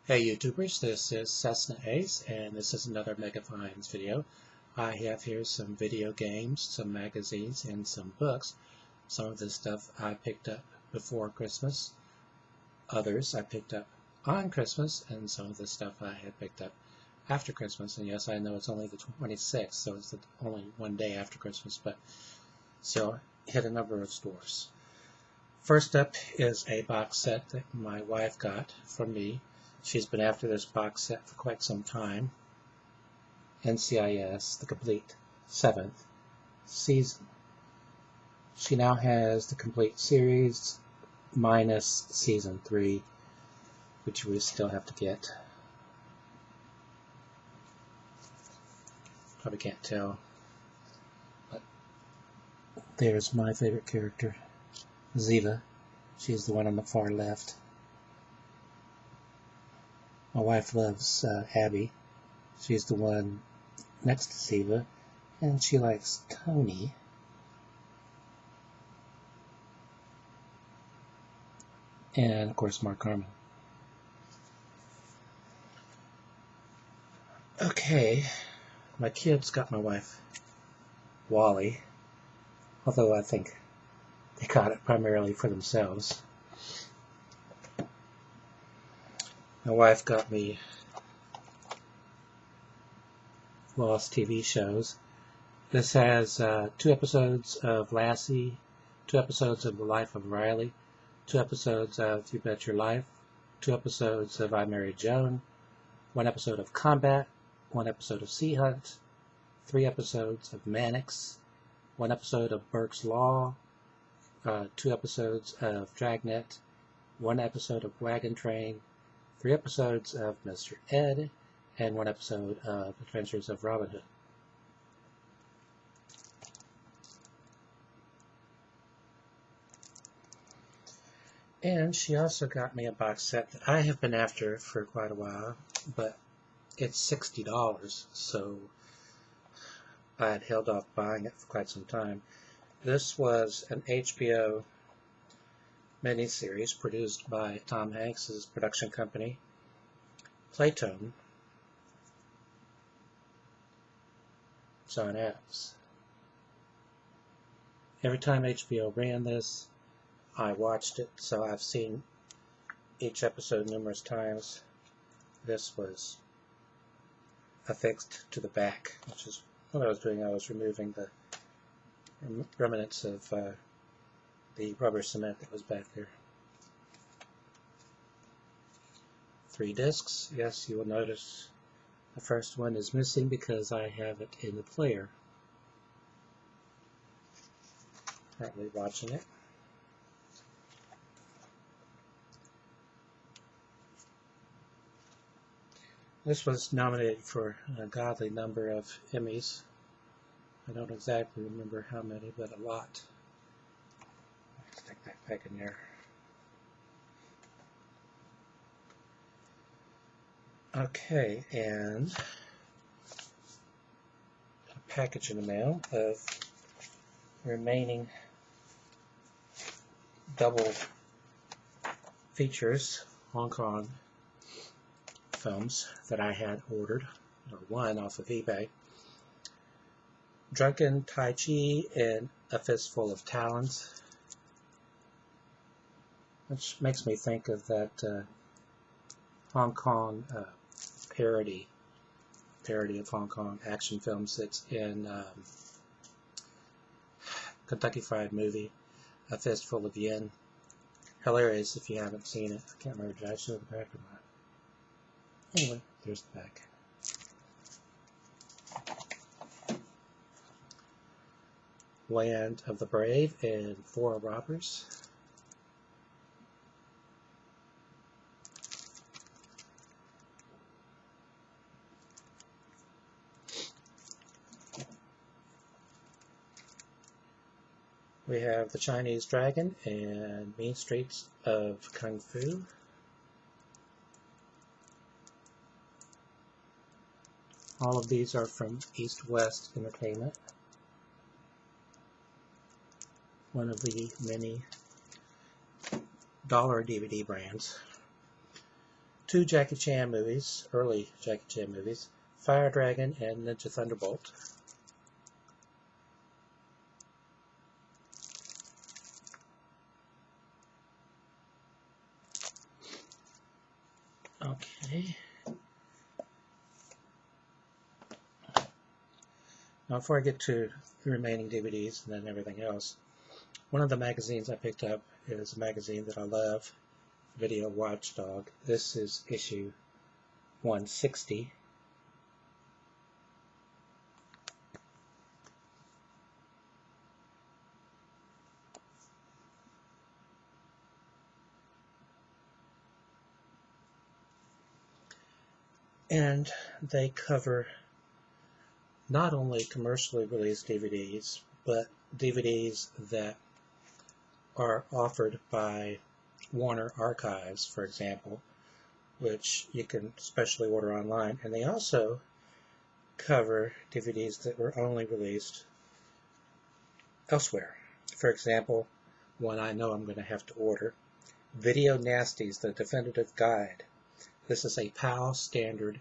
Hey YouTubers, this is Cessnaace, and this is another Mega Finds video. I have here some video games, some magazines, and some books. Some of this stuff I picked up before Christmas. Others I picked up on Christmas, and some of this stuff I had picked up after Christmas. And yes, I know it's only the 26th, so it's only one day after Christmas, but still hit a number of stores. First up is a box set that my wife got from me. She's been after this box set for quite some time. NCIS, the complete 7th season. She now has the complete series minus season 3, which we still have to get. Probably can't tell, but there's my favorite character, Ziva. She's the one on the far left. My wife loves Abby. She's the one next to Ziva, and she likes Tony. And of course Mark Harmon. Okay, my kids got my wife Wally, although I think they got it primarily for themselves. My wife got me Lost TV shows. This has 2 episodes of Lassie, 2 episodes of The Life of Riley, 2 episodes of You Bet Your Life, 2 episodes of I Married Joan, 1 episode of Combat, 1 episode of Sea Hunt, 3 episodes of Mannix, 1 episode of Burke's Law, 2 episodes of Dragnet, 1 episode of Wagon Train, 3 episodes of Mr. Ed, and 1 episode of Adventures of Robin Hood. And she also got me a box set that I have been after for quite a while, but it's $60, so I had held off buying it for quite some time. This was an HBO miniseries produced by Tom Hanks' production company, Playtone. It's on apps. Every time HBO ran this, I watched it, so I've seen each episode numerous times. This was affixed to the back, which is what I was doing. I was removing the remnants of the rubber cement that was back there. 3 discs. Yes, you will notice the first one is missing because I have it in the player. Currently watching it. This was nominated for a godly number of Emmys. I don't exactly remember how many, but a lot. Stick that back in there. Okay, and a package in the mail of remaining double features Hong Kong films that I had ordered, or won off of eBay. Drunken Tai Chi and A Fistful of Talons, which makes me think of that Hong Kong parody of Hong Kong action films that's in Kentucky Fried Movie, A Fistful of Yen. Hilarious if you haven't seen it. I can't remember, did I show the back or not? Anyway, there's the back. Land of the Brave and 4 Robbers. We have The Chinese Dragon and Mean Streets of Kung Fu. All of these are from East West Entertainment, one of the many dollar DVD brands. two Jackie Chan movies, early Jackie Chan movies, Fire Dragon and Ninja Thunderbolt. Okay. Now before I get to the remaining DVDs and then everything else, one of the magazines I picked up is a magazine that I love, Video Watchdog. This is issue 160. And they cover not only commercially released DVDs, but DVDs that are offered by Warner Archives, for example, which you can specially order online. And they also cover DVDs that were only released elsewhere. For example, one I know I'm going to have to order, Video Nasties, The Definitive Guide. This is a PAL standard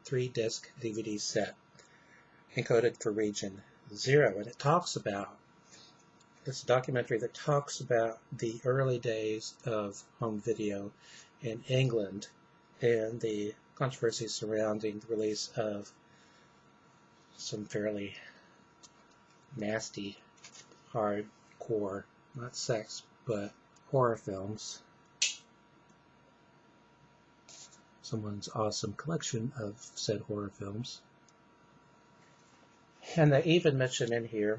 3-disc DVD set encoded for region 0, and it talks about, it's a documentary that talks about the early days of home video in England and the controversy surrounding the release of some fairly nasty, hardcore, not sex, but horror films. Someone's awesome collection of said horror films. And they even mention in here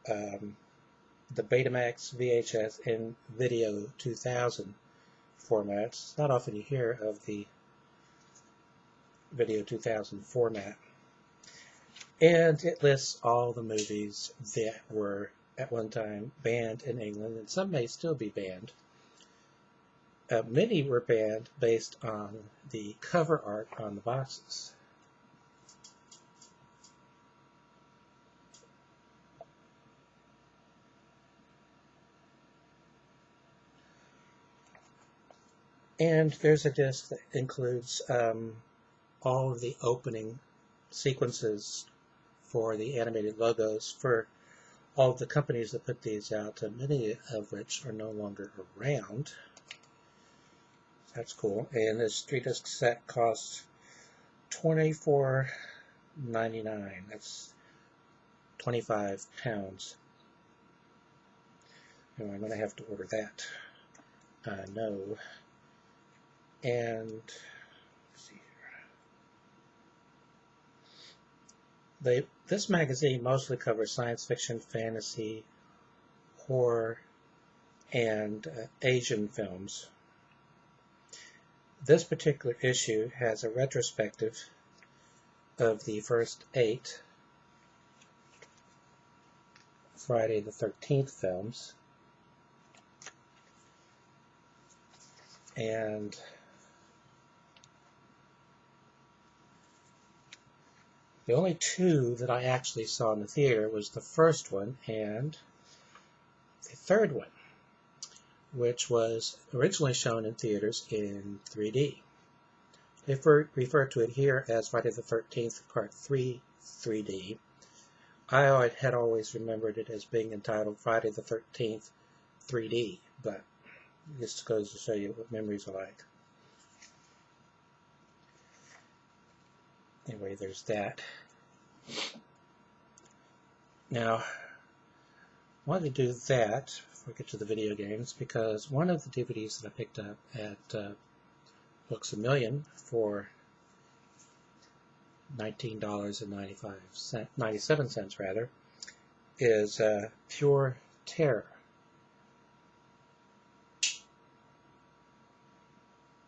the Betamax, VHS, and Video 2000 formats. It's not often you hear of the Video 2000 format. And it lists all the movies that were at one time banned in England, and some may still be banned. Many were banned based on the cover art on the boxes. And there's a disc that includes all of the opening sequences for the animated logos for all of the companies that put these out, many of which are no longer around. That's cool. And this 3-disc set costs $24.99. That's 25 pounds. Anyway, I'm going to have to order that. No. And let's see here. This magazine mostly covers science fiction, fantasy, horror, and Asian films. This particular issue has a retrospective of the first 8 Friday the 13th films. And the only 2 that I actually saw in the theater was the first one and the third one, which was originally shown in theaters in 3D. They refer to it here as Friday the 13th Part 3 3D. I had always remembered it as being entitled Friday the 13th 3D, but this goes to show you what memories are like. Anyway, there's that. Now, I wanted to do that before we get to the video games because one of the DVDs that I picked up at Books A Million for $19.97 rather, is Pure Terror.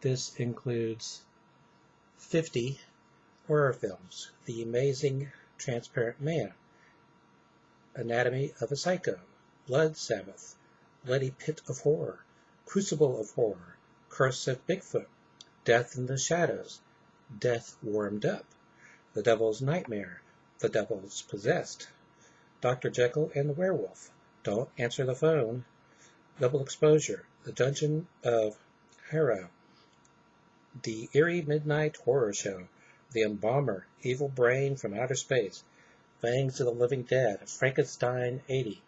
This includes 50 horror films: The Amazing Transparent Man, Anatomy of a Psycho, Blood Sabbath, Bloody Pit of Horror, Crucible of Horror, Curse of Bigfoot, Death in the Shadows, Death Warmed Up, The Devil's Nightmare, The Devil's Possessed, Dr. Jekyll and the Werewolf, Don't Answer the Phone, Double Exposure, The Dungeon of Harrow, The Eerie Midnight Horror Show, The Embalmer, Evil Brain from Outer Space, Fangs of the Living Dead, Frankenstein 80,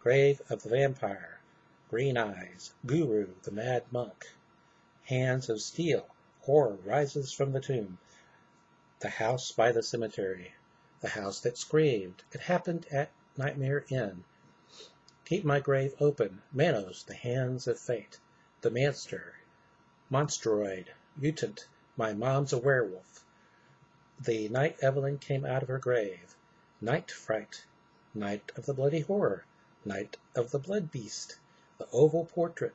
Grave of the Vampire, Green Eyes, Guru, The Mad Monk, Hands of Steel, Horror Rises from the Tomb, The House by the Cemetery, The House That Screamed, It Happened at Nightmare Inn, Keep My Grave Open, Manos, The Hands of Fate, The Manster, Monstroid, Mutant, My Mom's a Werewolf, The Night Evelyn Came Out of Her Grave, Night Fright, Night of the Bloody Horror, Night of the Blood Beast, The Oval Portrait,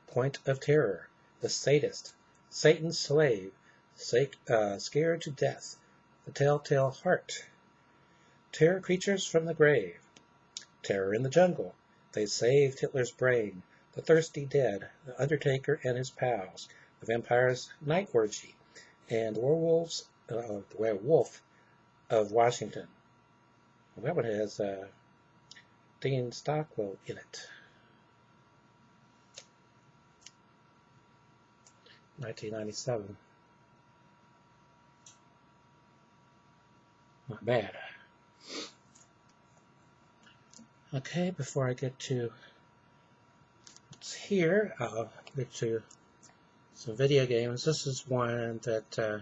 Point of Terror, The Sadist, Satan's Slave, Scared to Death, The Telltale Heart, Terror Creatures from the Grave, Terror in the Jungle, They Saved Hitler's Brain, The Thirsty Dead, The Undertaker and His Pals, The Vampire's Night Orgy, and The Werewolf of Washington. Well, that one has Dean Stockwell in it. 1997. Not bad. Okay, before I get to what's here, I'll get to some video games. This is one that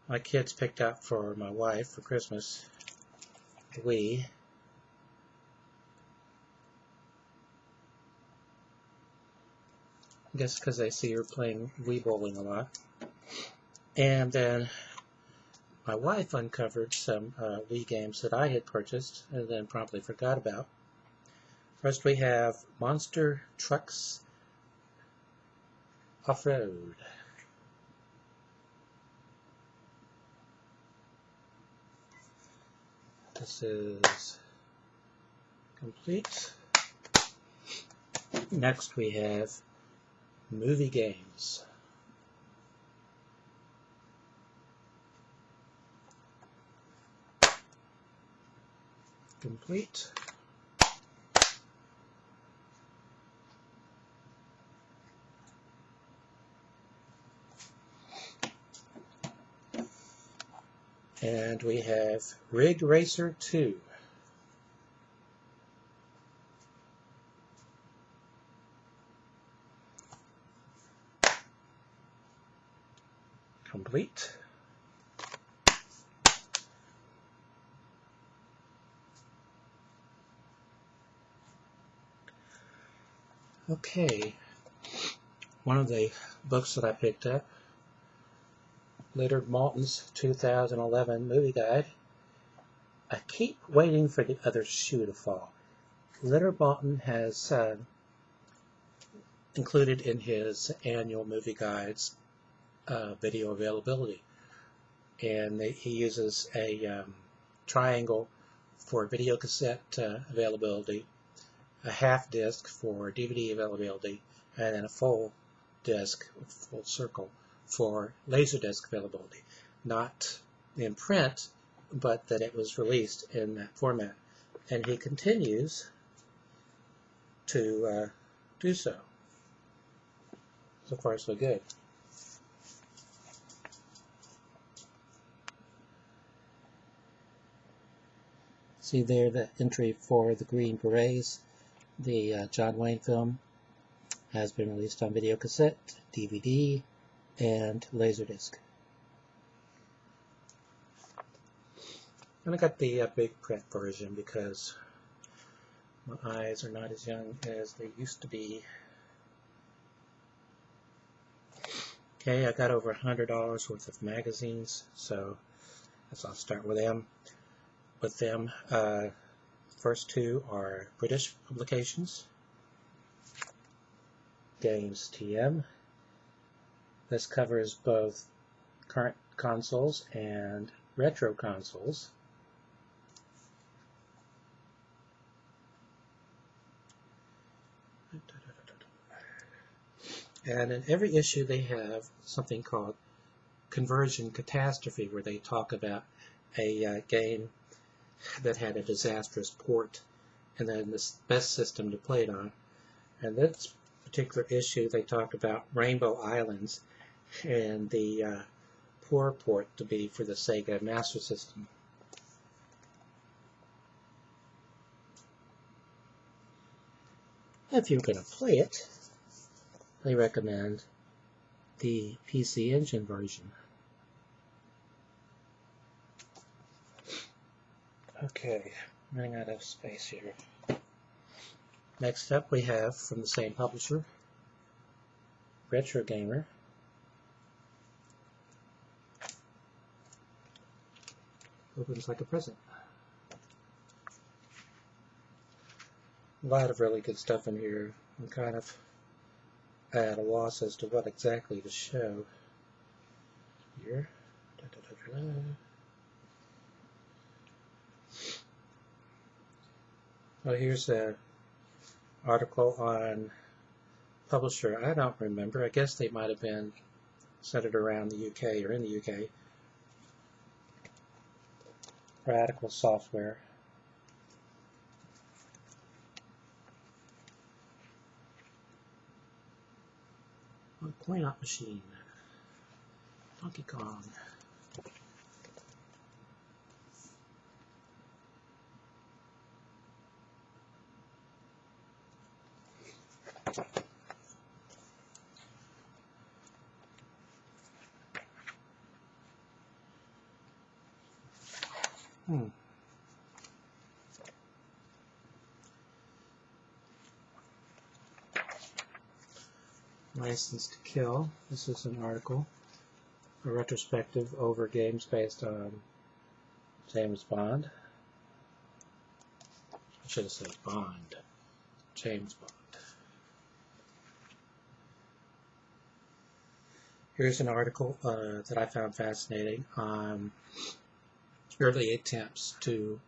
my kids picked out for my wife for Christmas. Wii. I guess because I see her playing Wii bowling a lot. And then my wife uncovered some Wii games that I had purchased and then promptly forgot about. First we have Monster Trucks Off-Road. This is complete. Next we have Movie Games. Complete. And we have Rig Racer 2. Complete. Okay, one of the books that I picked up, Leonard Maltin's 2011 Movie Guide. I keep waiting for the other shoe to fall. Leonard Maltin has included in his annual movie guides video availability, and he uses a triangle for video cassette availability, a half disc for DVD availability, and then a full disc, full circle, for Laserdisc availability. Not in print, but that it was released in that format. And he continues to do so. So far, so good. See there the entry for the Green Berets. The John Wayne film has been released on video cassette, DVD, and Laserdisc. And I got the big print version because my eyes are not as young as they used to be. Okay, I got over $100 worth of magazines, so I'll start with them. First two are British publications. Games TM. This covers both current consoles and retro consoles. And in every issue they have something called Conversion Catastrophe, where they talk about a game that had a disastrous port and then the best system to play it on. And that's particular issue, they talked about Rainbow Islands and the poor port to be for the Sega Master System. If you're going to play it, they recommend the PC Engine version. Okay, running out of space here. Next up we have, from the same publisher, Retro Gamer. Opens like a present. A lot of really good stuff in here. I'm kind of at a loss as to what exactly to show here. Well, here's an article on publisher. I don't remember. I guess they might have been centered around the UK or in the UK. Radical Software. Coin-op machine. Donkey Kong. License to Kill. This is an article, a retrospective over games based on James Bond. I should have said Bond. James Bond. Here's an article that I found fascinating on early attempts to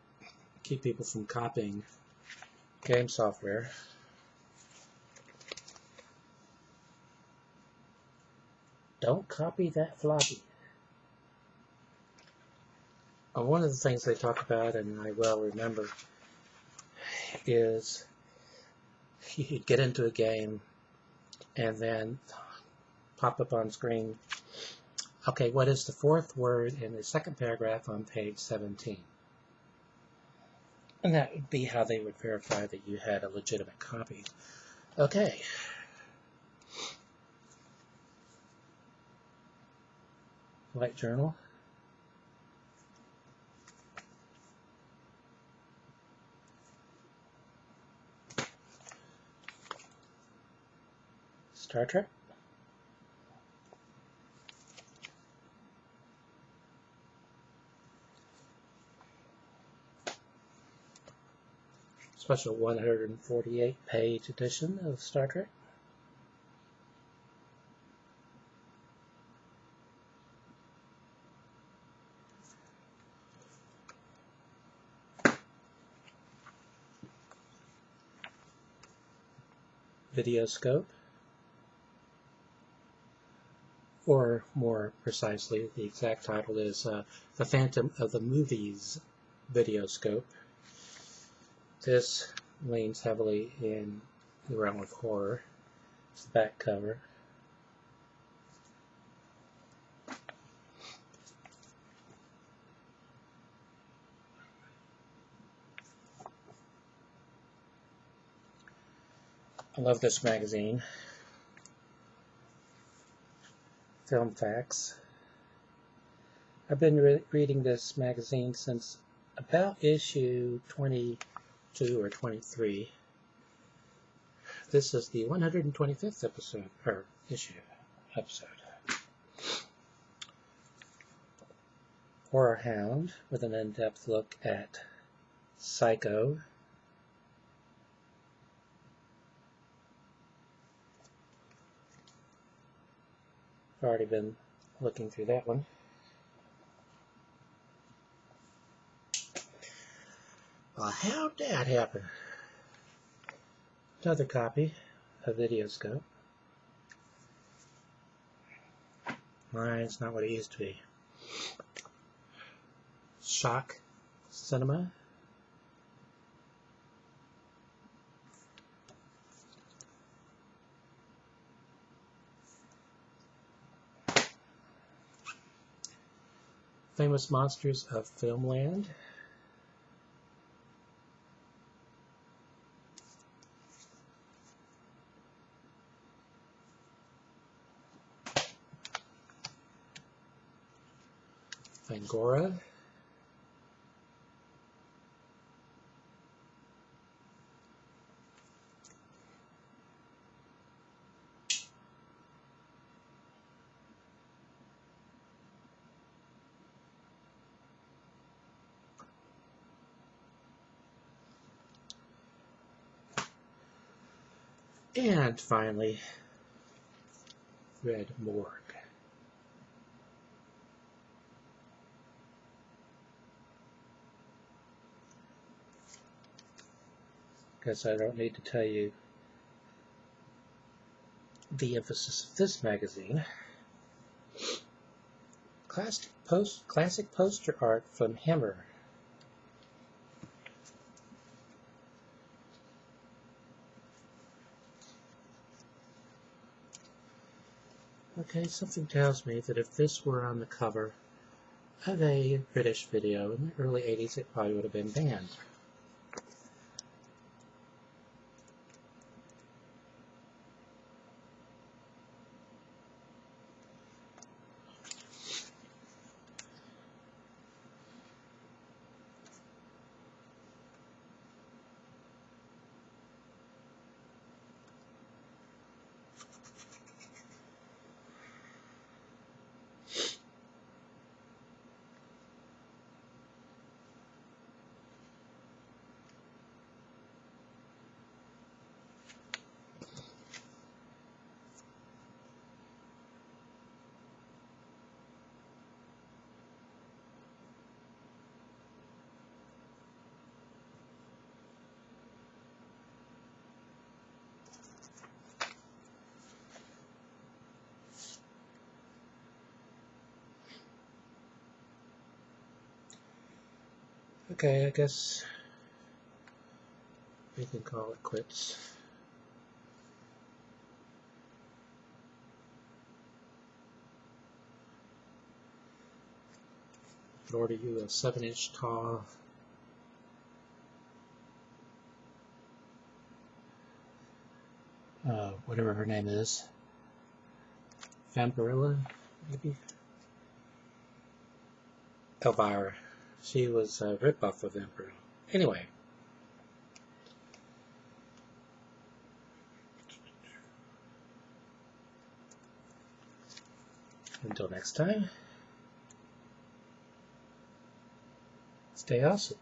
keep people from copying game software. Don't copy that floppy. One of the things they talk about, and I well remember, is you'd get into a game and then pop up on screen, okay, what is the fourth word in the second paragraph on page 17? And that would be how they would verify that you had a legitimate copy. Okay. Light journal. Star Trek. Special 148-page edition of Star Trek. Videoscope, or more precisely, the exact title is The Phantom of the Movies Videoscope. This leans heavily in the realm of horror. It's the back cover. I love this magazine. Film Facts. I've been reading this magazine since about issue 22 or 23. This is the 125th episode, or episode. Horror Hound, with an in-depth look at Psycho. I've already been looking through that one. Well, how'd that happen? Another copy of Videoscope. Mine's not what it used to be. Shock Cinema. Famous Monsters of Filmland. Angora. And finally, Red Morgue. Guess I don't need to tell you the emphasis of this magazine. Classic poster art from Hammer. Okay, something tells me that if this were on the cover of a British video in the early 80s, it probably would have been banned. Okay, I guess we can call it quits. I'd order you a 7-inch tall whatever her name is, Vampirilla, maybe? Elvira. She was a ripoff of Vampirilla. Anyway. Until next time, stay awesome.